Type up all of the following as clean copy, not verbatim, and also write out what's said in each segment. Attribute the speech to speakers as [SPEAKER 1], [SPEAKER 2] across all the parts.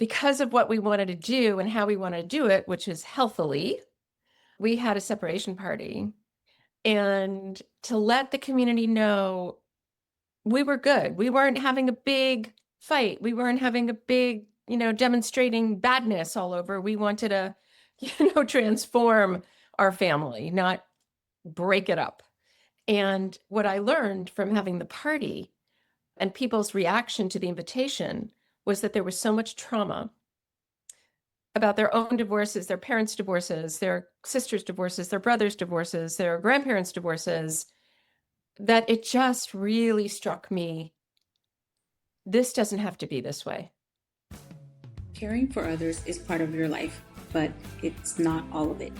[SPEAKER 1] because of what we wanted to do and how we wanted to do it, which is healthily, we had a separation party. And to let the community know we were good. We weren't having a big fight. We weren't having a big, demonstrating badness all over. We wanted to, transform our family, not break it up. And what I learned from having the party and people's reaction to the invitation was that there was so much trauma about their own divorces, their parents' divorces, their sisters' divorces, their brothers' divorces, their grandparents' divorces, that it just really struck me. This doesn't have to be this way.
[SPEAKER 2] Caring for others is part of your life, but it's not all of it.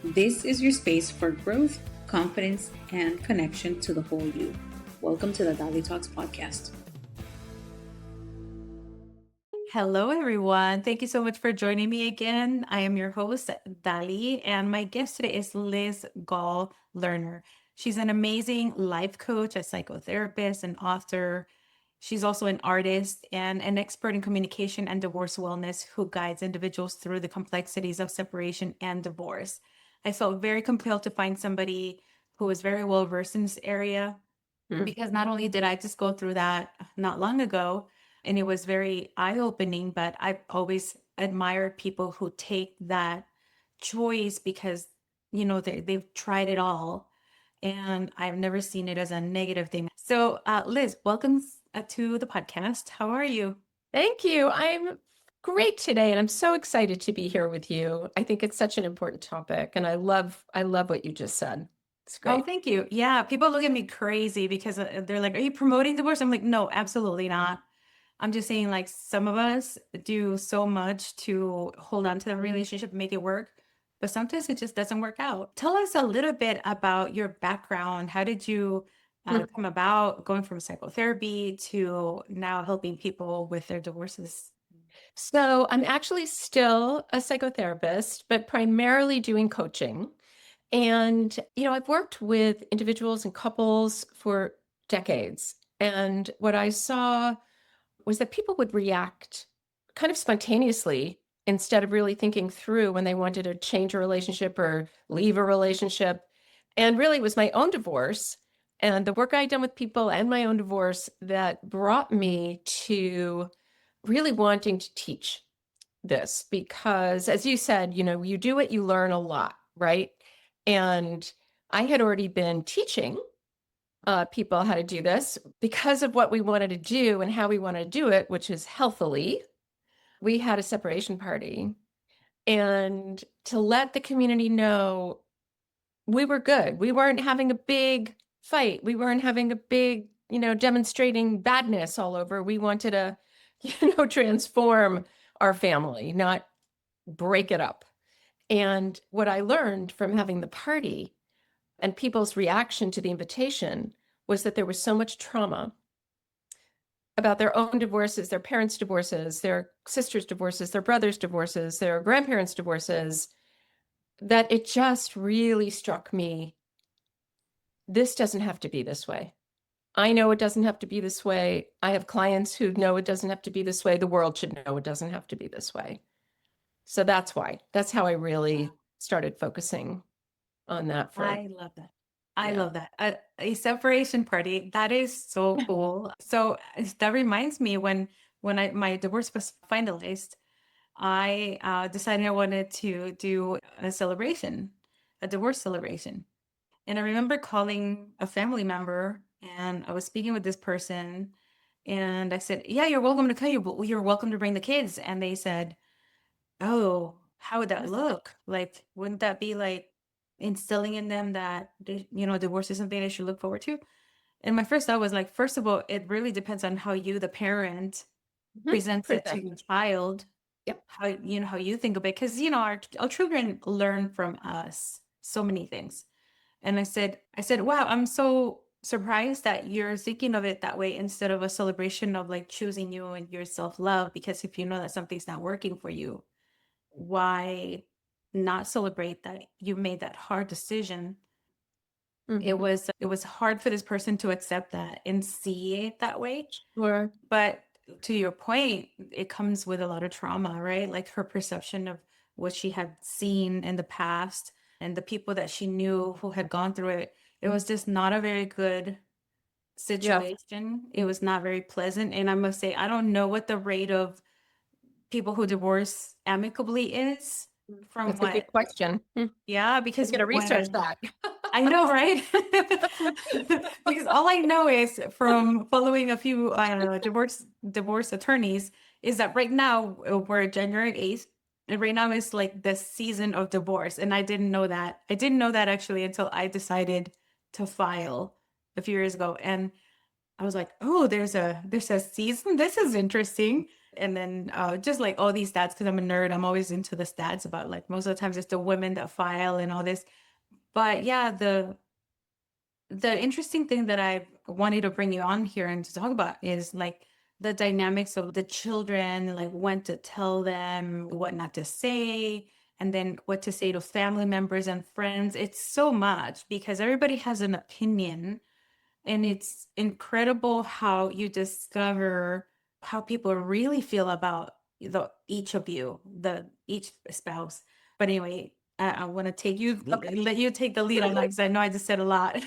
[SPEAKER 2] This is your space for growth, confidence, and connection to the whole you. Welcome to the DaliTalks podcast. Hello, everyone. Thank you so much for joining me again. I am your host, Dali, and my guest today is Liz Goll Lerner. She's an amazing life coach, a psychotherapist, an author. She's also an artist and an expert in communication and divorce wellness who guides individuals through the complexities of separation and divorce. I felt very compelled to find somebody who is very well versed in this area because not only did I just go through that not long ago, and it was very eye-opening, but I've always admired people who take that choice because, they've tried it all. And I've never seen it as a negative thing. So, Liz, welcome to the podcast. How are you?
[SPEAKER 1] Thank you. I'm great today, and I'm so excited to be here with you. I think it's such an important topic, and I love what you just said. It's great.
[SPEAKER 2] Oh, thank you. Yeah, people look at me crazy because they're like, "Are you promoting divorce?" I'm like, "No, absolutely not." I'm just saying, like, some of us do so much to hold on to the relationship, make it work, but sometimes it just doesn't work out. Tell us a little bit about your background. How did you come about going from psychotherapy to now helping people with their divorces?
[SPEAKER 1] So I'm actually still a psychotherapist, but primarily doing coaching. And, I've worked with individuals and couples for decades. And what I saw was that people would react kind of spontaneously instead of really thinking through when they wanted to change a relationship or leave a relationship. And really, it was my own divorce and the work I'd done with people and my own divorce that brought me to really wanting to teach this because, as you said, you do what you learn a lot, right? And I had already been teaching people how to do this because of what we wanted to do and how we wanted to do it, which is healthily. We had a separation party. And to let the community know we were good. We weren't having a big fight. We weren't having a big, demonstrating badness all over. We wanted to, transform our family, not break it up. And what I learned from having the party and people's reaction to the invitation was that there was so much trauma about their own divorces, their parents' divorces, their sisters' divorces, their brothers' divorces, their grandparents' divorces, that it just really struck me. This doesn't have to be this way. I know it doesn't have to be this way. I have clients who know it doesn't have to be this way. The world should know it doesn't have to be this way. So that's why. That's how I really started focusing on that
[SPEAKER 2] I love that. I love that. A separation party. That is so cool. So that reminds me when my divorce was finalized, I decided I wanted to do a celebration, a divorce celebration. And I remember calling a family member and I was speaking with this person and I said, "Yeah, you're welcome to come. You're welcome to bring the kids." And they said, "Oh, how would that look? Like, wouldn't that be like instilling in them that, divorce is something they should look forward to?" And my first thought was like, first of all, it really depends on how you, the parent, presents it to your child.
[SPEAKER 1] Yep.
[SPEAKER 2] How you think of it. Because, our children learn from us so many things. And I said, wow, I'm so surprised that you're thinking of it that way instead of a celebration of like choosing you and your self-love. Because if you know that something's not working for you, why not celebrate that you made that hard decision? It was hard for this person to accept that and see it that way.
[SPEAKER 1] Sure.
[SPEAKER 2] But to your point, it comes with a lot of trauma, right? Like her perception of what she had seen in the past and the people that she knew who had gone through it. It was just not a very good
[SPEAKER 1] Yeah,
[SPEAKER 2] situation. It was not very pleasant. And I must say, I don't know what the rate of people who divorce amicably is from
[SPEAKER 1] that's a good
[SPEAKER 2] what,
[SPEAKER 1] question.
[SPEAKER 2] yeah,
[SPEAKER 1] I'm
[SPEAKER 2] because
[SPEAKER 1] going to research
[SPEAKER 2] when
[SPEAKER 1] that.
[SPEAKER 2] I know, right? Because all I know is from following a few divorce attorneys is that right now we're January 8th, and right now is like the season of divorce. And I didn't know that. I didn't know that actually until I decided to file a few years ago. And I was like, oh, there's a season. This is interesting. And then just like all these stats, because I'm a nerd, I'm always into the stats about like most of the times it's the women that file and all this. But yeah, the interesting thing that I wanted to bring you on here and to talk about is like the dynamics of the children, like when to tell them, what not to say, and then what to say to family members and friends. It's so much because everybody has an opinion, and it's incredible how you discover how people really feel about each of you, the each spouse. But anyway, I want to
[SPEAKER 1] Okay.
[SPEAKER 2] let you take the lead on that because I know I just said a lot.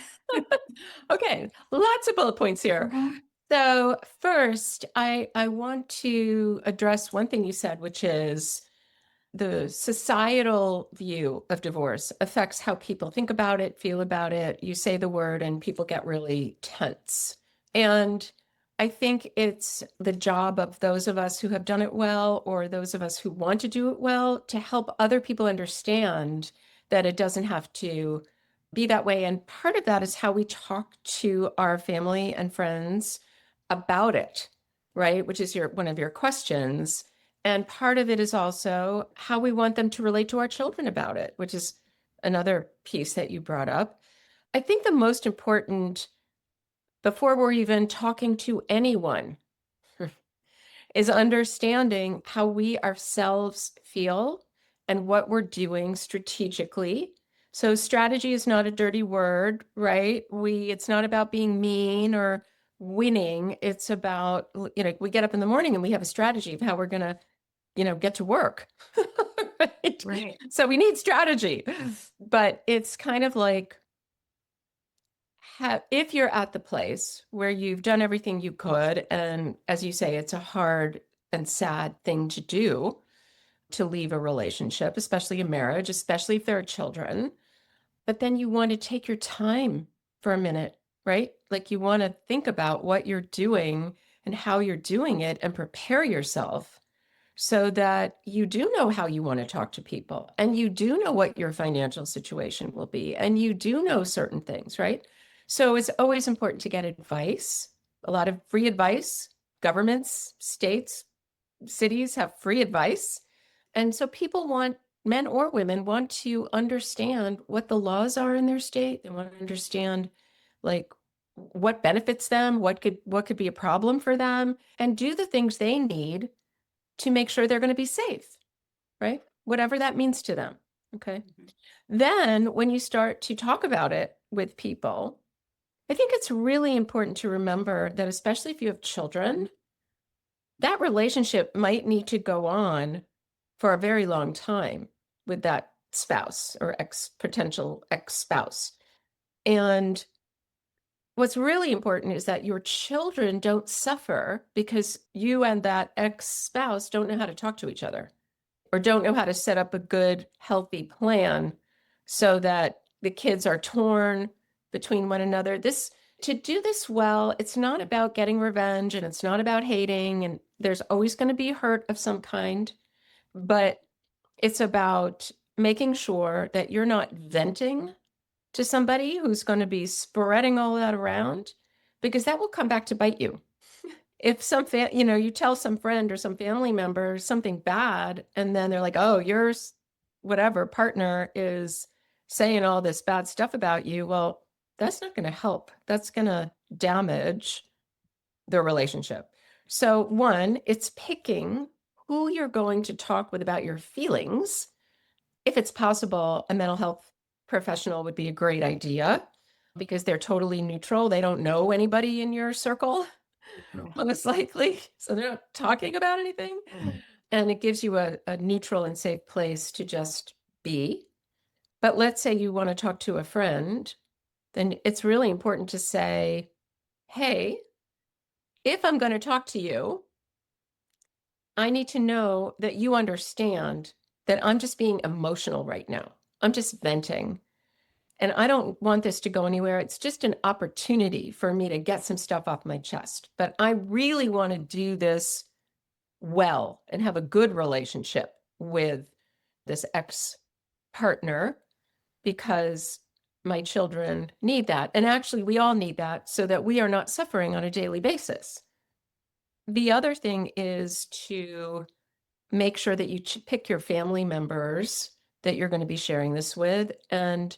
[SPEAKER 1] Okay, lots of bullet points here.
[SPEAKER 2] Mhm.
[SPEAKER 1] So first, I want to address one thing you said, which is the societal view of divorce affects how people think about it, feel about it. You say the word and people get really tense. And I think it's the job of those of us who have done it well, or those of us who want to do it well, to help other people understand that it doesn't have to be that way. And part of that is how we talk to our family and friends about it, right? Which is one of your questions. And part of it is also how we want them to relate to our children about it, which is another piece that you brought up. I think the most important, before we're even talking to anyone, is understanding how we ourselves feel and what we're doing strategically. So strategy is not a dirty word, right? It's not about being mean or winning. It's about, we get up in the morning and we have a strategy of how we're going to get to work. Right?
[SPEAKER 2] Right.
[SPEAKER 1] So we need strategy. But it's kind of like, if you're at the place where you've done everything you could, and as you say, it's a hard and sad thing to do, to leave a relationship, especially a marriage, especially if there are children, but then you want to take your time for a minute, right? Like you want to think about what you're doing and how you're doing it and prepare yourself so that you do know how you want to talk to people, and you do know what your financial situation will be, and you do know certain things, right? So it's always important to get advice, a lot of free advice. Governments, states, cities have free advice. And so people want, men or women want to understand what the laws are in their state. They want to understand like what benefits them, what could be a problem for them, and do the things they need to make sure they're going to be safe, right? Whatever that means to them. Okay.
[SPEAKER 2] Mhm.
[SPEAKER 1] Then when you start to talk about it with people, I think it's really important to remember that, especially if you have children, that relationship might need to go on for a very long time with that spouse or potential ex spouse. And what's really important is that your children don't suffer because you and that ex spouse don't know how to talk to each other, or don't know how to set up a good, healthy plan so that the kids are torn between one another. To do this well, it's not about getting revenge, and it's not about hating, and there's always going to be hurt of some kind, but it's about making sure that you're not venting to somebody who's going to be spreading all that around, because that will come back to bite you. If you tell some friend or some family member something bad, and then they're like, oh, yours, whatever partner is saying all this bad stuff about you, well, that's not going to help. That's going to damage the relationship. So one, it's picking who you're going to talk with about your feelings. If it's possible, a mental health professional would be a great idea because they're totally neutral. They don't know anybody in your circle.
[SPEAKER 2] Yeah.
[SPEAKER 1] most likely. So they're not talking about anything. And it gives you a neutral and safe place to just be. But let's say you want to talk to a friend, then it's really important to say, hey, if I'm going to talk to you, I need to know that you understand that I'm just being emotional right now. I'm just venting. And I don't want this to go anywhere. It's just an opportunity for me to get some stuff off my chest. But I really want to do this well and have a good relationship with this ex partner because my children need that. And actually, we all need that so that we are not suffering on a daily basis. The other thing is to make sure that you pick your family members that you're going to be sharing this with and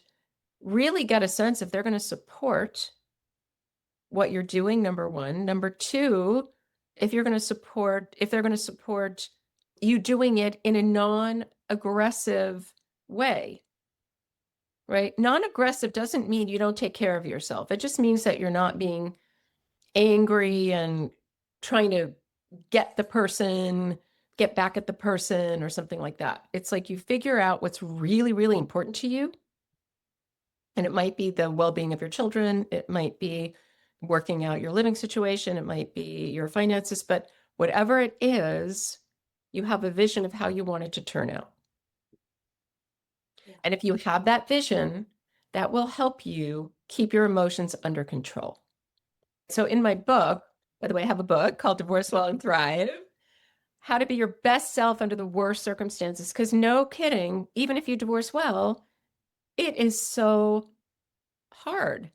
[SPEAKER 1] really get a sense if they're going to support what you're doing, number one. Number two, if they're going to support you doing it in a non-aggressive way, right? Non-aggressive doesn't mean you don't take care of yourself. It just means that you're not being angry and trying to get back at the person or something like that. It's like you figure out what's really, really important to you. And it might be the well-being of your children. It might be working out your living situation. It might be your finances, but whatever it is, you have a vision of how you want it to turn out.
[SPEAKER 2] Yeah.
[SPEAKER 1] And if you have that vision, that will help you keep your emotions under control. So in my book, by the way, I have a book called Divorce Well and Thrive, How to Be Your Best Self Under the Worst Circumstances. Because no kidding, even if you divorce well, it is so hard,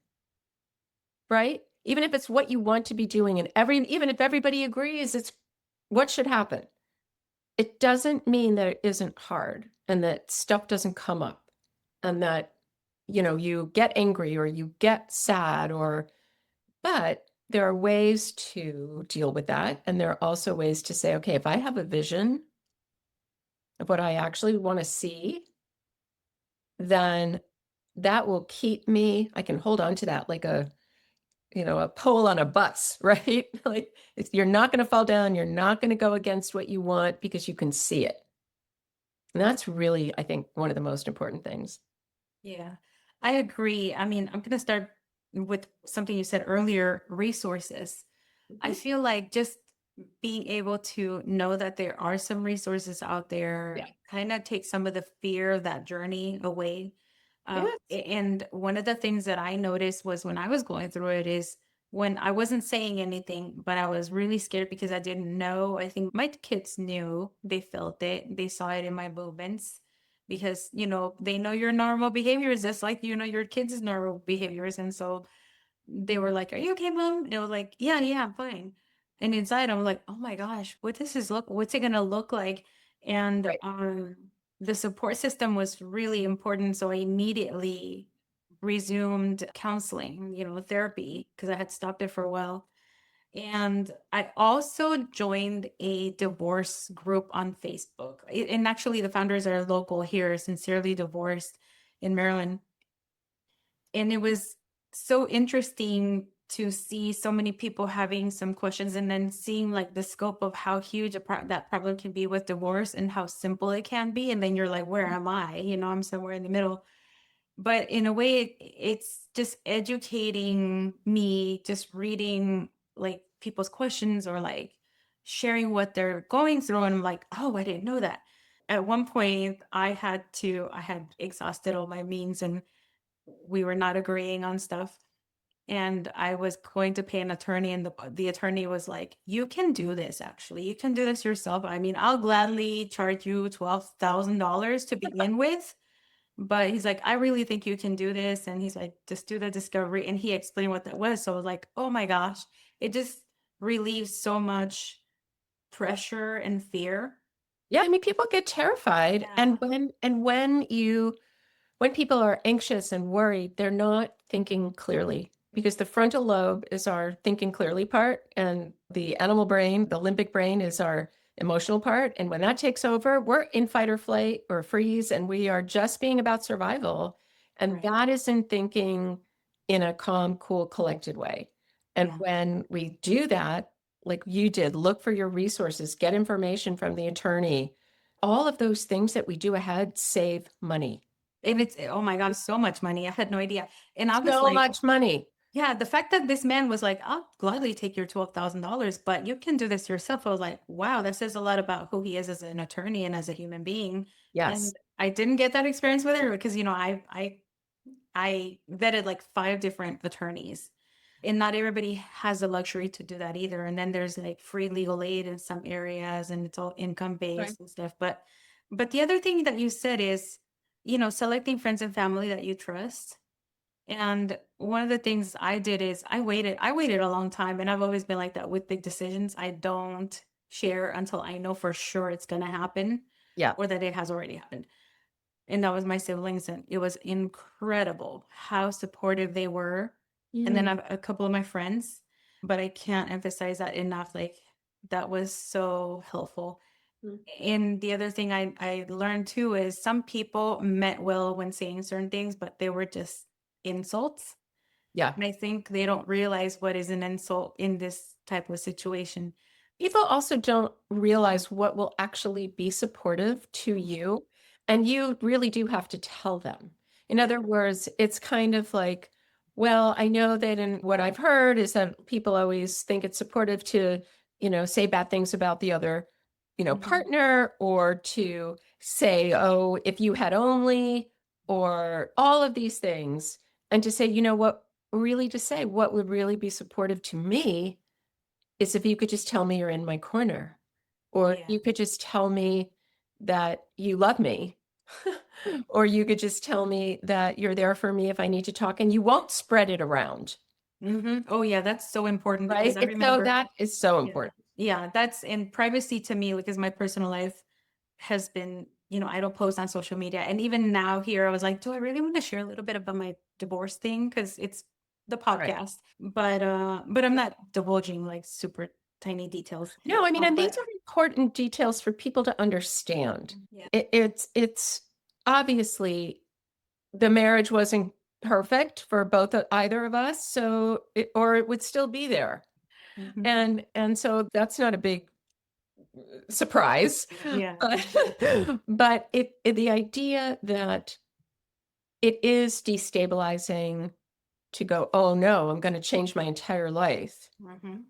[SPEAKER 1] right? Even if it's what you want to be doing and even if everybody agrees it's what should happen, it doesn't mean that it isn't hard and that stuff doesn't come up and that, you get angry or you get sad but there are ways to deal with that. And there are also ways to say, okay, if I have a vision of what I actually want to see, then that will keep me, I can hold on to that like a pole on a bus, right? Like you're not going to fall down. You're not going to go against what you want because you can see it. And that's really, I think, one of the most important things.
[SPEAKER 2] Yeah, I agree. I mean, I'm going to start with something you said earlier, resources. I
[SPEAKER 1] Mhm.
[SPEAKER 2] feel like just being able to know that there are some resources out
[SPEAKER 1] Yeah.
[SPEAKER 2] there kind of takes some of the fear of that journey away.
[SPEAKER 1] Yes.
[SPEAKER 2] And one of the things that I noticed was when I was going through it is when I wasn't saying anything, but I was really scared because I didn't know. I think my kids knew, they felt it, they saw it in my movements because, they know your normal behaviors just like, your kids' normal behaviors. And so they were like, "Are you okay, mom?" And I was like, "Yeah, yeah, I'm fine." And inside, I'm like, "Oh my gosh, what's it gonna look like?" And
[SPEAKER 1] Right.
[SPEAKER 2] the support system was really important. So I immediately resumed counseling, therapy, because I had stopped it for a while. And I also joined a divorce group on Facebook. And actually, the founders are local here, Sincerely Divorced in Maryland. And it was so interesting to see so many people having some questions and then seeing like the scope of how huge that problem can be with divorce and how simple it can be. And then you're like, where am I? I'm somewhere in the middle. But in a way, it's just educating me, just reading like people's questions or like sharing what they're going through. And I'm like, oh, I didn't know that. At one point, I had exhausted all my means and we were not agreeing on stuff. And I was going to pay an attorney, and the attorney was like, "You can do this. Actually, you can do this yourself. I mean, I'll gladly charge you $12,000 to begin with." But he's like, "I really think you can do this." And he's like, "Just do the discovery." And he explained what that was. So I was like, "Oh my gosh!" It just relieves so much pressure and fear.
[SPEAKER 1] Yeah, I mean, people get terrified.
[SPEAKER 2] Yeah.
[SPEAKER 1] And when people are anxious and worried, they're not thinking clearly because the frontal lobe is our thinking clearly part, and the animal brain, the limbic brain, is our emotional part. And when that takes over, we're in fight or flight or freeze, and we are just being about survival. And
[SPEAKER 2] Right.
[SPEAKER 1] that isn't thinking in a calm, cool, collected way. And
[SPEAKER 2] Yeah.
[SPEAKER 1] when we do that, like you did, look for your resources, get information from the attorney. All of those things that we do ahead save money.
[SPEAKER 2] And it's, oh my God, so much money. I had no idea. And I was
[SPEAKER 1] So
[SPEAKER 2] like,
[SPEAKER 1] much money.
[SPEAKER 2] yeah, the fact that this man was like, I'll gladly take your $12,000, but you can do this yourself. I was like, wow, that says a lot about who he is as an attorney and as a human being.
[SPEAKER 1] Yes.
[SPEAKER 2] And I didn't get that experience with her because, I vetted like 5 different attorneys, and not everybody has the luxury to do that either. And then there's like free legal aid in some areas, and it's all income
[SPEAKER 1] Right.
[SPEAKER 2] based and stuff. But the other thing that you said is, selecting friends and family that you trust. And one of the things I did is I waited a long time, and I've always been like that with big decisions. I don't share until I know for sure it's going to happen
[SPEAKER 1] Yeah.
[SPEAKER 2] or that it has already happened. And that was my siblings, and it was incredible how supportive they were. And then
[SPEAKER 1] Mm.
[SPEAKER 2] I've a couple of my friends, but I can't emphasize that enough. Like, that was so helpful.
[SPEAKER 1] Mm.
[SPEAKER 2] And the other thing I learned too is some people meant well when saying certain things, but they were just insults.
[SPEAKER 1] Yeah.
[SPEAKER 2] And I think they don't realize what is an insult in this type of situation.
[SPEAKER 1] People also don't realize what will actually be supportive to you, and you really do have to tell them. In
[SPEAKER 2] Yeah.
[SPEAKER 1] other words, it's kind of like, well, I know that, and what I've heard is that people always think it's supportive to, say bad things about the other,
[SPEAKER 2] Mhm.
[SPEAKER 1] partner, or to say, oh, if you had only, or all of these things, and to say, what, really to say what would really be supportive to me is if you could just tell me you're in my corner, or
[SPEAKER 2] Yeah.
[SPEAKER 1] you could just tell me that you love me, or you could just tell me that you're there for me if I need to talk, and you won't spread it around,
[SPEAKER 2] Oh yeah, that's so important because
[SPEAKER 1] right?
[SPEAKER 2] I
[SPEAKER 1] It's so
[SPEAKER 2] remember.
[SPEAKER 1] that is so
[SPEAKER 2] Yeah.
[SPEAKER 1] important.
[SPEAKER 2] Yeah, that's in privacy to me because my personal life has been, I don't post on social media. And even now here, I was like, do I really want to share a little bit about my divorce thing? Because it's the
[SPEAKER 1] Right.
[SPEAKER 2] podcast. But I'm not divulging like super tiny details.
[SPEAKER 1] No, I mean, and these
[SPEAKER 2] But
[SPEAKER 1] are important details for people to understand.
[SPEAKER 2] yeah.
[SPEAKER 1] It's obviously the marriage wasn't perfect for both either of us, so or it would still be there.
[SPEAKER 2] Mhm.
[SPEAKER 1] And so that's not a big surprise.
[SPEAKER 2] Yeah.
[SPEAKER 1] But, but the idea that it is destabilizing to go, oh no, I'm going to change my entire life.
[SPEAKER 2] Mhm.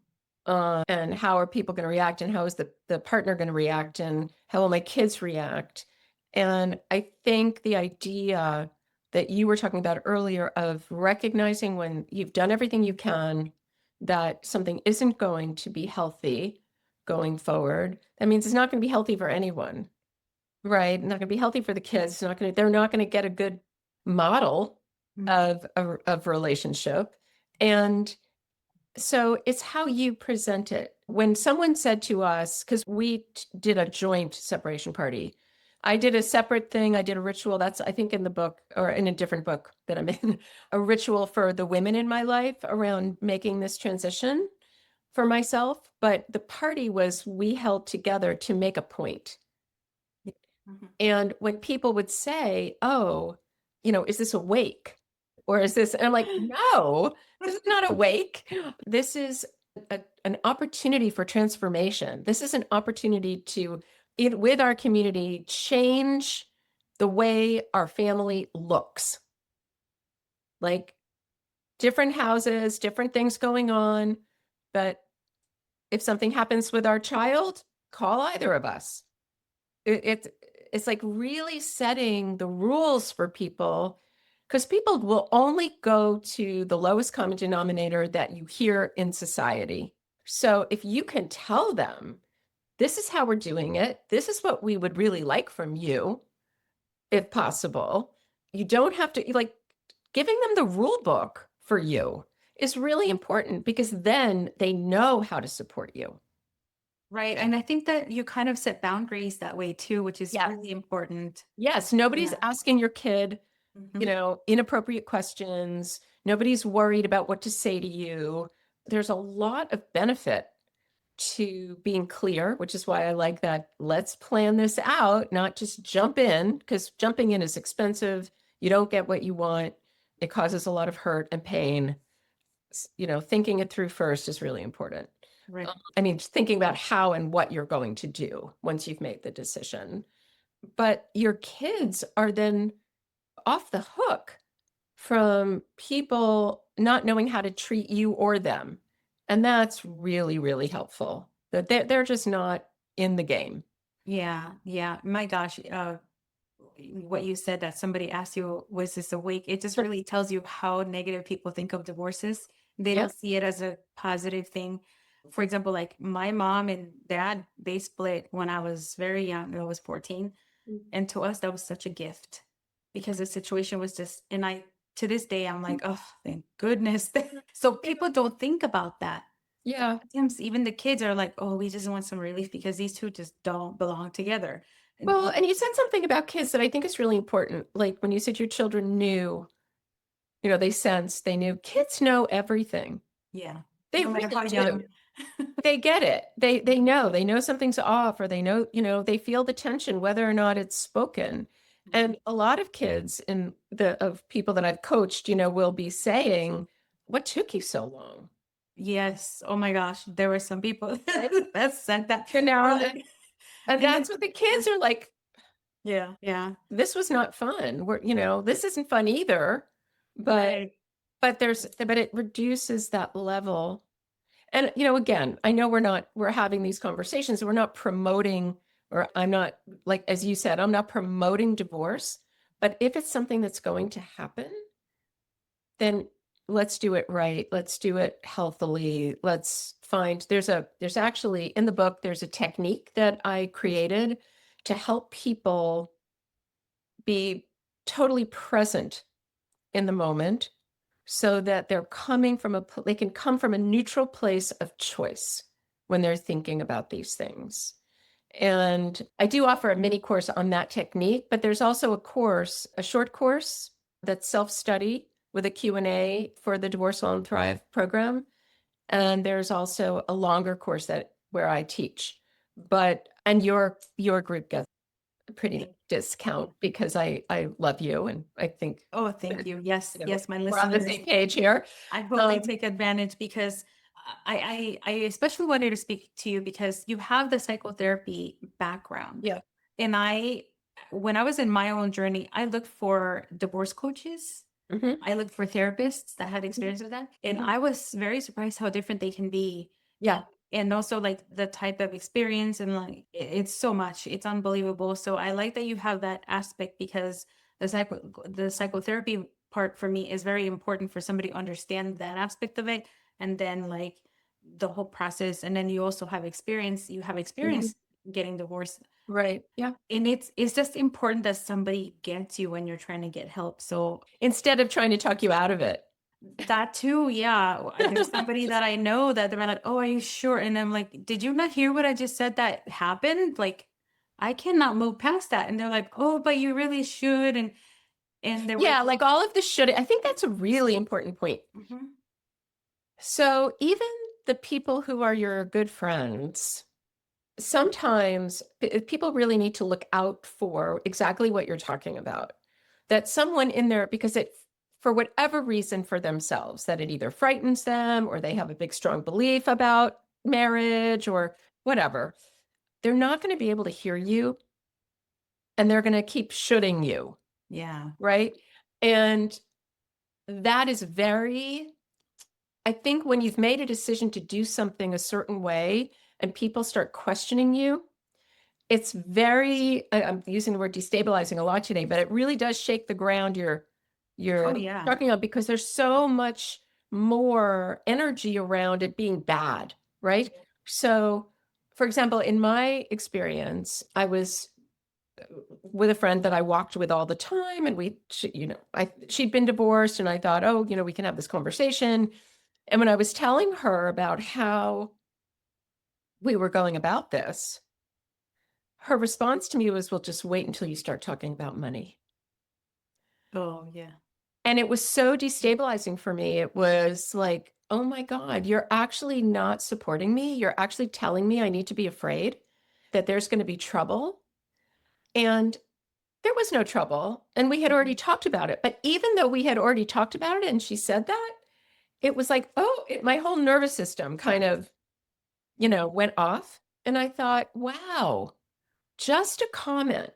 [SPEAKER 1] And how are people going to react? And how is the partner going to react? And how will my kids react? And I think the idea that you were talking about earlier of recognizing when you've done everything you can, that something isn't going to be healthy going forward, that means it's not going to be healthy for anyone, right? Not going to be healthy for the kids. They're not going to get a good model
[SPEAKER 2] Mhm.
[SPEAKER 1] of relationship. And so it's how you present it. When someone said to us, because we did a joint separation party, I did a separate thing. I did a ritual. That's, I think, in the book or in a different book that I'm in, a ritual for the women in my life around making this transition for myself. But the party was we held together to make a point.
[SPEAKER 2] Mhm.
[SPEAKER 1] And when people would say, oh, is this a wake? Or is this, and I'm like, no, this is not a wake. This is an opportunity for transformation. This is an opportunity to, with our community, change the way our family looks. Like different houses, different things going on. But if something happens with our child, call either of us. It's like really setting the rules for people, because people will only go to the lowest common denominator that you hear in society. So if you can tell them, this is how we're doing it, this is what we would really like from you, if possible, you don't have to, like, giving them the rule book for you is really important, because then they know how to support you.
[SPEAKER 2] Right. And I think that you kind of set boundaries that way too, which is
[SPEAKER 1] Yes.
[SPEAKER 2] really important.
[SPEAKER 1] Yes, nobody's
[SPEAKER 2] Yeah.
[SPEAKER 1] asking your kid
[SPEAKER 2] Mhm.
[SPEAKER 1] inappropriate questions. Nobody's worried about what to say to you. There's a lot of benefit to being clear, which is why I like that. Let's plan this out, not just jump in, because jumping in is expensive. You don't get what you want. It causes a lot of hurt and pain. thinking it through first is really important.
[SPEAKER 2] Right.
[SPEAKER 1] I mean, thinking about how and what you're going to do once you've made the decision. But your kids are then off the hook from people not knowing how to treat you or them. And that's really, really helpful. That they're just not in the game.
[SPEAKER 2] Yeah. Yeah. My gosh. What you said that somebody asked you, was this a wake? It just really tells you how negative people think of divorces. They
[SPEAKER 1] Yeah.
[SPEAKER 2] don't see it as a positive thing. For example, like my mom and dad, they split when I was very young. I was 14. And to us, that was such a gift because the situation was just, and to this day, I'm like, oh, thank goodness. So people don't think about that.
[SPEAKER 1] Yeah.
[SPEAKER 2] Sometimes even the kids are like, oh, we just want some relief because these two just don't belong together. And
[SPEAKER 1] Well, and you said something about kids that I think is really important. Like when you said your children knew, they sensed, they knew. Kids know everything.
[SPEAKER 2] yeah,
[SPEAKER 1] They
[SPEAKER 2] no matter
[SPEAKER 1] really
[SPEAKER 2] how
[SPEAKER 1] do.
[SPEAKER 2] young.
[SPEAKER 1] They get it. They know something's off, or they feel the tension whether or not it's spoken. And a lot of kids of people that I've coached, will be saying, "What took you so long?"
[SPEAKER 2] Yes. Oh my gosh. There were some people that sent that.
[SPEAKER 1] You
[SPEAKER 2] Or
[SPEAKER 1] know,
[SPEAKER 2] like,
[SPEAKER 1] and
[SPEAKER 2] and then,
[SPEAKER 1] that's what the kids are like.
[SPEAKER 2] yeah. Yeah.
[SPEAKER 1] This was not fun. This isn't fun either. But
[SPEAKER 2] Right.
[SPEAKER 1] but it reduces that level. And, again, I know we're having these conversations. We're not promoting, or I'm not, like, as you said, I'm not promoting divorce. But if it's something that's going to happen, then let's do it right. Let's do it healthily. There's actually in the book, there's a technique that I created to help people be totally present in the moment so that they can come from a neutral place of choice when they're thinking about these things. And I do offer a mini course on that technique, but there's also a short course that's self-study with a Q&A for the Divorce Well and Thrive program. And there's also a longer course where I teach. And your group gets a pretty nice discount because I love you, and I think
[SPEAKER 2] Oh, thank you. Yes. Yes. My
[SPEAKER 1] we're on the
[SPEAKER 2] listeners,
[SPEAKER 1] same page here.
[SPEAKER 2] I hope they
[SPEAKER 1] Um,
[SPEAKER 2] take advantage because I especially wanted to speak to you because you have the psychotherapy background.
[SPEAKER 1] yeah.
[SPEAKER 2] And when I was in my own journey, I looked for divorce coaches.
[SPEAKER 1] Mhm,
[SPEAKER 2] I looked for therapists that had
[SPEAKER 1] mhm,
[SPEAKER 2] experience with that. And
[SPEAKER 1] mhm.
[SPEAKER 2] I was very surprised how different they can be.
[SPEAKER 1] Yeah.
[SPEAKER 2] And also like the type of experience and like it's so much. It's unbelievable. So I like that you have that aspect because the psychotherapy part for me is very important for somebody to understand that aspect of it. And then like the whole process. And then you also have experience. You have
[SPEAKER 1] Mhm.
[SPEAKER 2] experience getting divorced.
[SPEAKER 1] Right. Yeah.
[SPEAKER 2] And it's just important that somebody gets you when you're trying to get help. So
[SPEAKER 1] Instead of trying to talk you out of it.
[SPEAKER 2] that too, yeah. There's somebody that I know that they're like, "Oh, are you sure?" And I'm like, "Did you not hear what I just said that happened? Like, I cannot move past that." And they're like, "Oh, but you really should." And there was,
[SPEAKER 1] Yeah, like all of the should. I think that's a really important point.
[SPEAKER 2] mhm,
[SPEAKER 1] So even the people who are your good friends, sometimes people really need to look out for exactly what you're talking about. That someone in there, because for whatever reason for themselves, that it either frightens them or they have a big, strong belief about marriage or whatever, they're not going to be able to hear you, and they're going to keep shoulding you,
[SPEAKER 2] yeah,
[SPEAKER 1] right? And that is I think when you've made a decision to do something a certain way and people start questioning you, it's I'm using the word destabilizing a lot today, but it really does shake the ground
[SPEAKER 2] oh
[SPEAKER 1] you're
[SPEAKER 2] yeah,
[SPEAKER 1] talking about, because there's so much more energy around it being bad, right? So, for example, in my experience, I was with a friend that I walked with all the time, and she'd been divorced, and I thought, oh, we can have this conversation. And when I was telling her about how we were going about this, her response to me was, "Well, just wait until you start talking about money."
[SPEAKER 2] oh yeah,
[SPEAKER 1] And it was so destabilizing for me. It was like, "Oh my God, you're actually not supporting me. You're actually telling me I need to be afraid that there's going to be trouble." And there was no trouble. And we had already
[SPEAKER 2] mhm,
[SPEAKER 1] talked about it. But even though we had already talked about it and she said that, it was like, oh, my whole nervous system kind of, went off. And I thought, wow, just a comment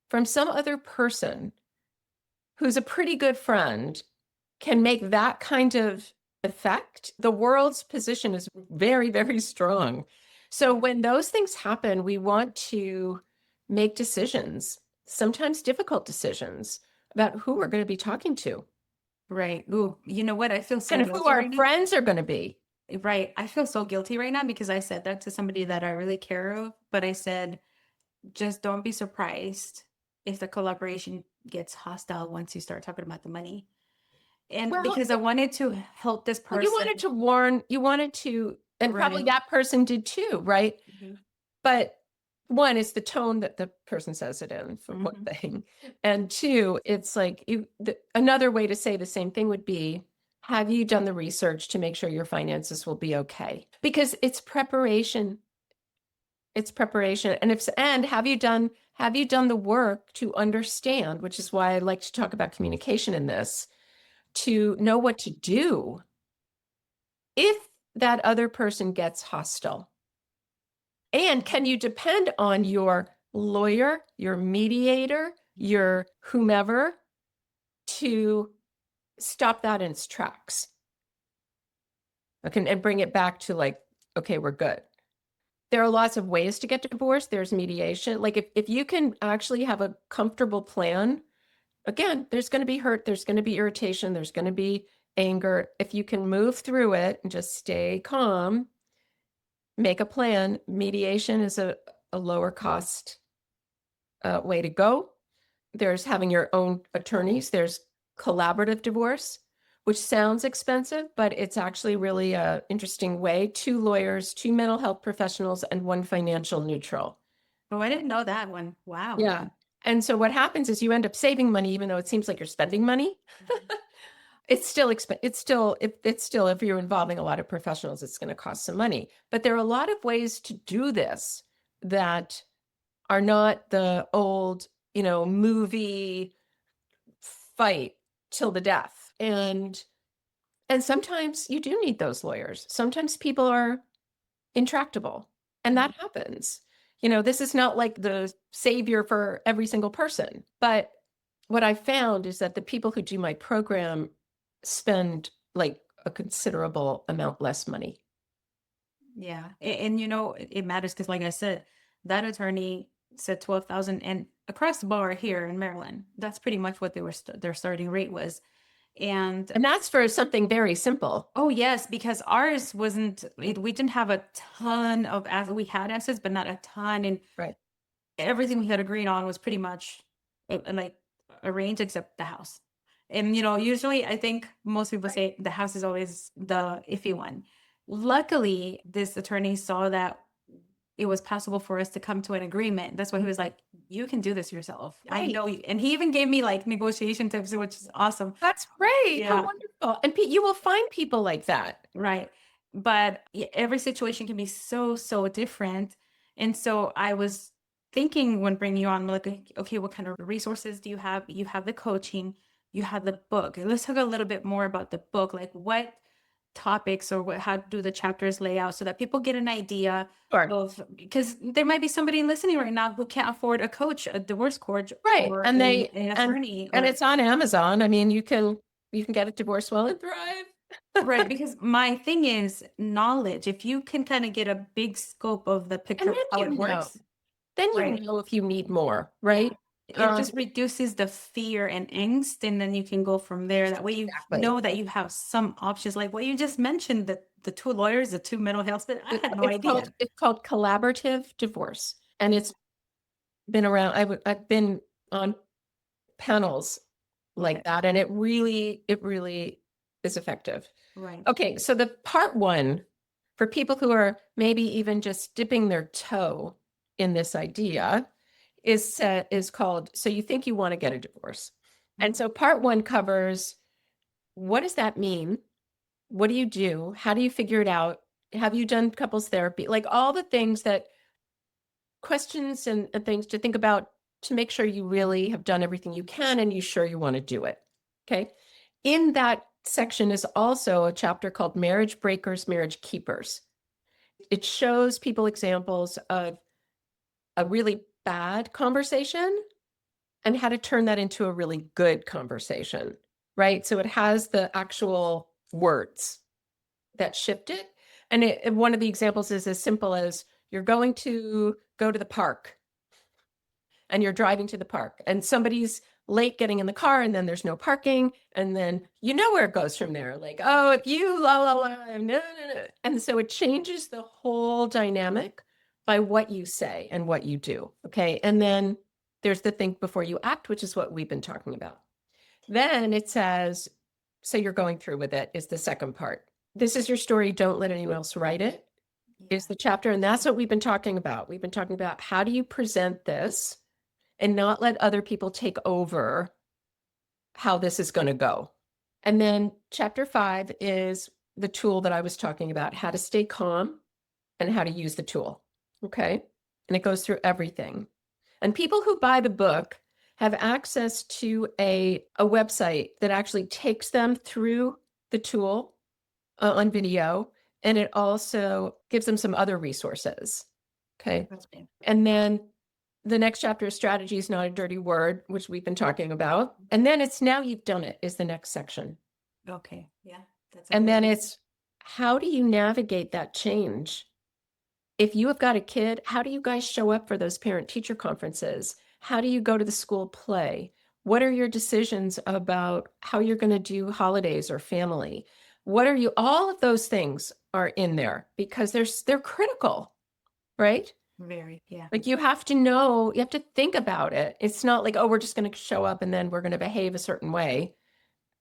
[SPEAKER 1] from some other person who's a pretty good friend can make that kind of effect. The world's position is very, very strong. So when those things happen, we want to make decisions, sometimes difficult decisions about who we're going to be talking to
[SPEAKER 2] Right. Ooh, you know what? I feel so
[SPEAKER 1] and who
[SPEAKER 2] guilty
[SPEAKER 1] our
[SPEAKER 2] right now.
[SPEAKER 1] friends are going to be.
[SPEAKER 2] Right. I feel so guilty right now because I said that to somebody that I really care of, but I said, just don't be surprised if the collaboration gets hostile once you start talking about the money. And
[SPEAKER 1] Well,
[SPEAKER 2] because I wanted to help this
[SPEAKER 1] you wanted
[SPEAKER 2] person.
[SPEAKER 1] to warn, you wanted to, and probably
[SPEAKER 2] Right.
[SPEAKER 1] that person did too, right?
[SPEAKER 2] Mhm.
[SPEAKER 1] But one is the tone that the person says it in, for one
[SPEAKER 2] Mhm.
[SPEAKER 1] thing. And two, it's like another way to say the same thing would be, have you done the research to make sure your finances will be okay? Because it's preparation. It's preparation. And have you done the work to understand, which is why I like to talk about communication in this, to know what to do if that other person gets hostile? And can you depend on your lawyer, your mediator, your whomever to stop that in its tracks? Okay, and bring it back to like, okay, we're good. There are lots of ways to get divorced. There's mediation. Like if you can actually have a comfortable plan, again, there's going to be hurt, there's going to be irritation, there's going to be anger. If you can move through it and just stay calm, make a plan. Mediation is a lower cost way to go. There's having your own attorneys. There's collaborative divorce, which sounds expensive, but it's actually really a interesting way. Two lawyers, two mental health professionals, and one financial neutral.
[SPEAKER 2] Oh, I didn't know that one. Wow.
[SPEAKER 1] Yeah. And so what happens is you end up saving money, even though it seems like you're spending money.
[SPEAKER 2] Mhm.
[SPEAKER 1] It's still it's still if you're involving a lot of professionals, it's going to cost some money. But there are a lot of ways to do this that are not the old, movie fight till the death. And sometimes you do need those lawyers. Sometimes people are intractable, and
[SPEAKER 2] Mhm.
[SPEAKER 1] that happens. This is not like the savior for every single person, but what I found is that the people who do my program spend like a considerable amount less money.
[SPEAKER 2] Yeah. And you know, it matters because like I said, that attorney said 12,000 and across the bar here in Maryland, that's pretty much what their starting rate was. And
[SPEAKER 1] And that's for something very simple.
[SPEAKER 2] oh yes, because ours wasn't we didn't have a ton of assets. We had assets, but not a ton. And
[SPEAKER 1] Right.
[SPEAKER 2] everything we had agreed on was pretty much like arranged except the house. And you know, usually I think most people
[SPEAKER 1] Right.
[SPEAKER 2] say the house is always the iffy one. Luckily, this attorney saw that it was possible for us to come to an agreement. That's why he was like, "You can do this yourself. I
[SPEAKER 1] Right.
[SPEAKER 2] know you." And he even gave me like negotiation tips, which is awesome.
[SPEAKER 1] That's great. How
[SPEAKER 2] Yeah,
[SPEAKER 1] wonderful. And you will find people like that.
[SPEAKER 2] right. But every situation can be so, so different. And so I was thinking when bringing you on, like, okay, what kind of resources do you have? You have the coaching, you have the book. Let's talk a little bit more about the book. Like, what topics or how do the chapters lay out so that people get an idea
[SPEAKER 1] Sure.
[SPEAKER 2] of, because there might be somebody listening right now who can't afford a coach, a divorce coach,
[SPEAKER 1] Right.
[SPEAKER 2] or
[SPEAKER 1] And
[SPEAKER 2] an
[SPEAKER 1] and
[SPEAKER 2] attorney,
[SPEAKER 1] and
[SPEAKER 2] or
[SPEAKER 1] it's on Amazon. I mean, you can get a divorce well and thrive.
[SPEAKER 2] right, because my thing is knowledge. If you can kind of get a big scope of the
[SPEAKER 1] And
[SPEAKER 2] picture of
[SPEAKER 1] then
[SPEAKER 2] how it
[SPEAKER 1] you know.
[SPEAKER 2] works,
[SPEAKER 1] Then you
[SPEAKER 2] right?
[SPEAKER 1] know if you need more,
[SPEAKER 2] Yeah.
[SPEAKER 1] right?
[SPEAKER 2] It
[SPEAKER 1] Um,
[SPEAKER 2] just reduces the fear and angst, and then you can go from there. That way you
[SPEAKER 1] exactly.
[SPEAKER 2] know that you have some options, like what you just mentioned, the two lawyers, the two mental health, but I had no idea.
[SPEAKER 1] It's called collaborative divorce, and it's been around. I've been on panels like
[SPEAKER 2] Okay.
[SPEAKER 1] that, and it really is effective.
[SPEAKER 2] Right.
[SPEAKER 1] Okay, so the part one for people who are maybe even just dipping their toe in this idea is called "So You Think You Want to Get a Divorce," and
[SPEAKER 2] Mhm.
[SPEAKER 1] so part one covers what does that mean? What do you do? How do you figure it out? Have you done couples therapy? Like all the things that questions and things to think about to make sure you really have done everything you can and you sure you want to do it. Okay. In that section is also a chapter called Marriage Breakers, Marriage Keepers. It shows people examples of a really bad conversation and how to turn that into a really good conversation, right? So it has the actual words that shift it. And one of the examples is as simple as you're going to go to the park and you're driving to the park and somebody's late getting in the car and then there's no parking. And then you know where it goes from there. Like, oh, if you la la la, no, no, no. And so it changes the whole dynamic by what you say and what you do. Okay. And then there's the think before you act, which is what we've been talking about. Then it says, so you're going through with it is the second part. This is your story. Don't let anyone else write it is
[SPEAKER 2] Yeah.
[SPEAKER 1] the chapter. And that's what we've been talking about. We've been talking about how do you present this and not let other people take over how this is going to go. And then chapter 5 is the tool that I was talking about, how to stay calm and how to use the tool. Okay. And it goes through everything. And people who buy the book have access to a website that actually takes them through the tool on video. And it also gives them some other resources. Okay.
[SPEAKER 2] Okay.
[SPEAKER 1] And then the next chapter is strategy is not a dirty word, which we've been talking about. And then it's now you've done it is the next section.
[SPEAKER 2] Okay. Yeah. That's a
[SPEAKER 1] And
[SPEAKER 2] good
[SPEAKER 1] then
[SPEAKER 2] one.
[SPEAKER 1] it's how do you navigate that change? If you have got a kid, how do you guys show up for those parent teacher conferences? How do you go to the school play? What are your decisions about how you're going to do holidays or family? What are you, all of those things are in there because they're critical, right?
[SPEAKER 2] Very. Yeah.
[SPEAKER 1] Like you have to know, you have to think about it. It's not like, oh, we're just going to show up and then we're going to behave a certain way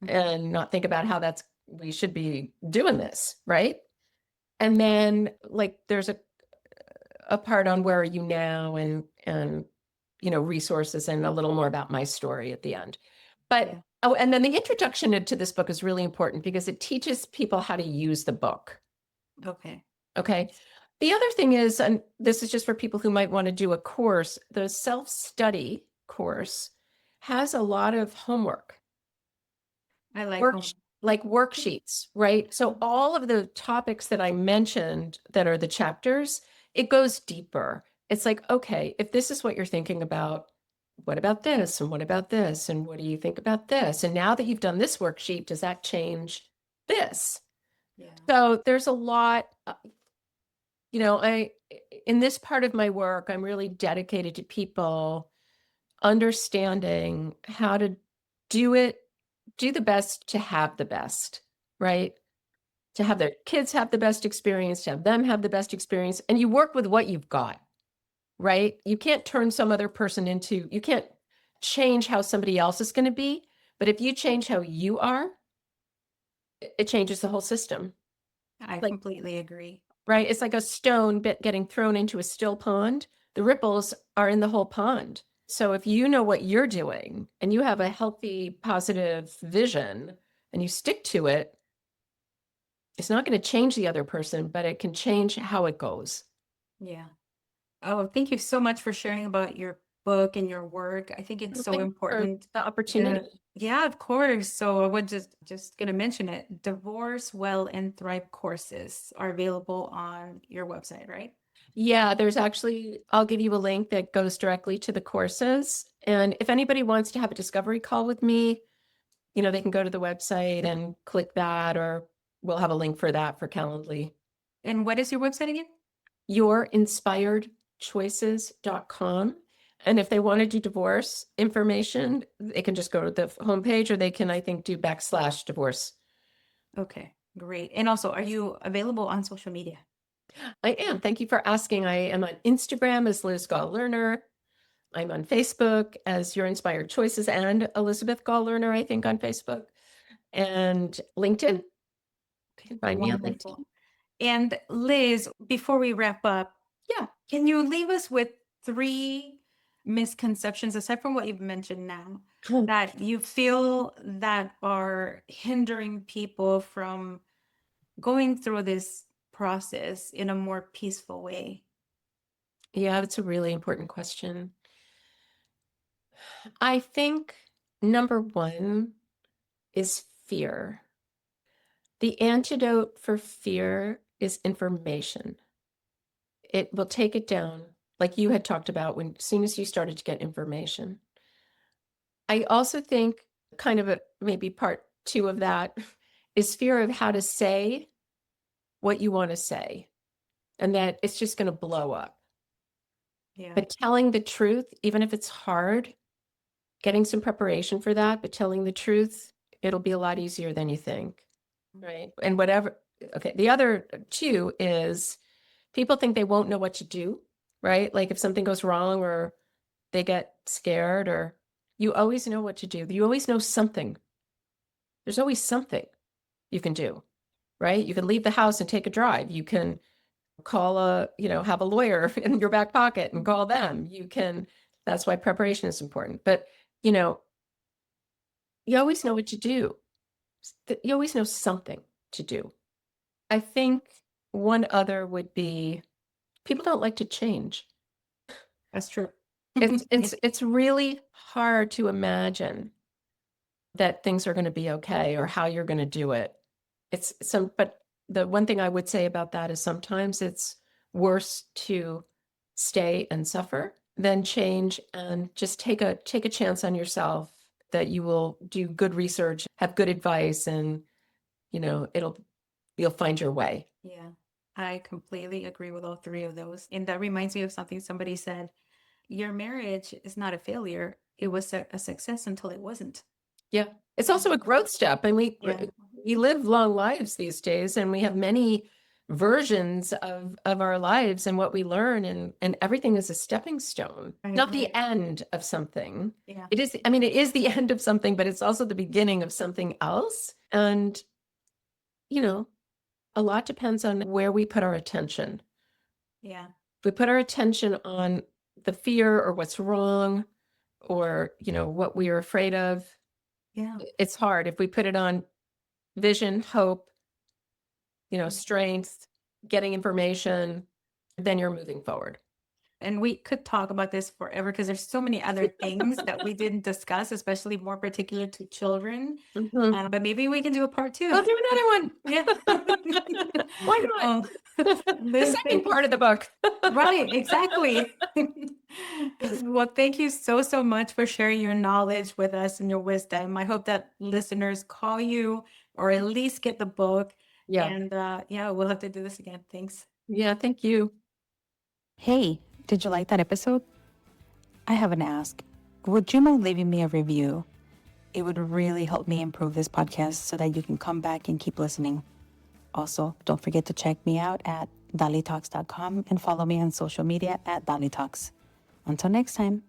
[SPEAKER 2] Mhm.
[SPEAKER 1] and not think about how we should be doing this, right? And then like there's a part on where are you now and resources and a little more about my story at the end. But
[SPEAKER 2] Yeah.
[SPEAKER 1] oh, and then the introduction to this book is really important because it teaches people how to use the book.
[SPEAKER 2] Okay.
[SPEAKER 1] Okay. The other thing is, and this is just for people who might want to do a course, the self-study course has a lot of homework,
[SPEAKER 2] I like
[SPEAKER 1] work,
[SPEAKER 2] home.
[SPEAKER 1] like worksheets, right? So all of the topics that I mentioned that are the chapters, it goes deeper. It's like, okay, if this is what you're thinking about, what about this? And what about this? And what do you think about this? And now that you've done this worksheet, does that change this?
[SPEAKER 2] Yeah.
[SPEAKER 1] So there's a lot, in this part of my work, I'm really dedicated to people understanding how to do it, do the best to have the best, right? To have their kids have the best experience, to have them have the best experience. And you work with what you've got, right? You can't turn some other person you can't change how somebody else is going to be. But if you change how you are, it changes the whole system.
[SPEAKER 2] I
[SPEAKER 1] Like,
[SPEAKER 2] completely agree.
[SPEAKER 1] right? It's like a stone bit getting thrown into a still pond. The ripples are in the whole pond. So if you know what you're doing and you have a healthy, positive vision and you stick to it, it's not going to change the other person, but it can change how it goes.
[SPEAKER 2] Yeah. Oh, thank you so much for sharing about your book and your work. I think it's
[SPEAKER 1] Well,
[SPEAKER 2] so
[SPEAKER 1] thank you for
[SPEAKER 2] important.
[SPEAKER 1] the
[SPEAKER 2] Yeah.
[SPEAKER 1] opportunity.
[SPEAKER 2] Yeah, of course. So I would just gonna mention it. Divorce Well and Thrive courses are available on your website, right?
[SPEAKER 1] Yeah, I'll give you a link that goes directly to the courses. And if anybody wants to have a discovery call with me, they can go to the website and click that, or we'll have a link for that for Calendly.
[SPEAKER 2] And what is your website again?
[SPEAKER 1] Yourinspiredchoices.com. And if they want to do divorce information, they can just go to the homepage or they can, I think, do /divorce.
[SPEAKER 2] Okay, great. And also, are you available on social media?
[SPEAKER 1] I am. Thank you for asking. I am on Instagram as Liz Goll Lerner. I'm on Facebook as Your Inspired Choices and Elizabeth Goll Lerner, I think, on Facebook. And LinkedIn. You can find me on LinkedIn.
[SPEAKER 2] Wonderful. And Liz, before we wrap up,
[SPEAKER 1] Yeah.
[SPEAKER 2] can you leave us with three misconceptions, aside from what you've mentioned now, that you feel that are hindering people from going through this process in a more peaceful way?
[SPEAKER 1] Yeah, that's a really important question. I think number one is fear. The antidote for fear is information. It will take it down, like you had talked about when as soon as you started to get information. I also think kind of maybe part two of that is fear of how to say what you want to say and that it's just going to blow up.
[SPEAKER 2] Yeah.
[SPEAKER 1] But telling the truth, even if it's hard, getting some preparation for that, but telling the truth, it'll be a lot easier than you think. Right. And whatever. Okay. The other two is people think they won't know what to do. Right. Like if something goes wrong or they get scared, or you always know what to do. You always know something. There's always something you can do. Right. You can leave the house and take a drive. You can call have a lawyer in your back pocket and call them. You can, that's why preparation is important. But, you know, you always know what to do. You always know something to do. I think one other would be people don't like to change.
[SPEAKER 2] That's true.
[SPEAKER 1] It's really hard to imagine that things are going to be okay or how you're going to do it. But the one thing I would say about that is sometimes it's worse to stay and suffer than change and just take a chance on yourself that you will do good research, have good advice, and you'll find your way.
[SPEAKER 2] Yeah, I completely agree with all three of those. And that reminds me of something somebody said. Your marriage is not a failure. It was a success until it wasn't.
[SPEAKER 1] Yeah. It's also a growth step. And
[SPEAKER 2] Yeah.
[SPEAKER 1] we live long lives these days, and we have many versions of our lives and what we learn, and everything is a stepping stone,
[SPEAKER 2] Right.
[SPEAKER 1] not the end of something.
[SPEAKER 2] Yeah.
[SPEAKER 1] It is, I mean, it is the end of something, but it's also the beginning of something else. And, a lot depends on where we put our attention.
[SPEAKER 2] Yeah.
[SPEAKER 1] If we put our attention on the fear or what's wrong or, what we are afraid of,
[SPEAKER 2] Yeah.
[SPEAKER 1] it's hard. If we put it on vision, hope, strength, getting information, then you're moving forward.
[SPEAKER 2] And we could talk about this forever because there's so many other things that we didn't discuss, especially more particular to children.
[SPEAKER 1] Mhm.
[SPEAKER 2] But maybe we can do a part two.
[SPEAKER 1] We'll do another one.
[SPEAKER 2] Yeah.
[SPEAKER 1] Why not? The
[SPEAKER 2] Liz,
[SPEAKER 1] second part of the book.
[SPEAKER 2] right, exactly. Well, thank you so, so much for sharing your knowledge with us and your wisdom. I hope that listeners call you or at least get the book.
[SPEAKER 1] Yeah.
[SPEAKER 2] And yeah, we'll have to do this again. Thanks.
[SPEAKER 1] Yeah. Thank you.
[SPEAKER 3] Hey, did you like that episode? I have an ask. Would you mind leaving me a review? It would really help me improve this podcast so that you can come back and keep listening. Also, don't forget to check me out at DaliTalks.com and follow me on social media at DaliTalks. Until next time.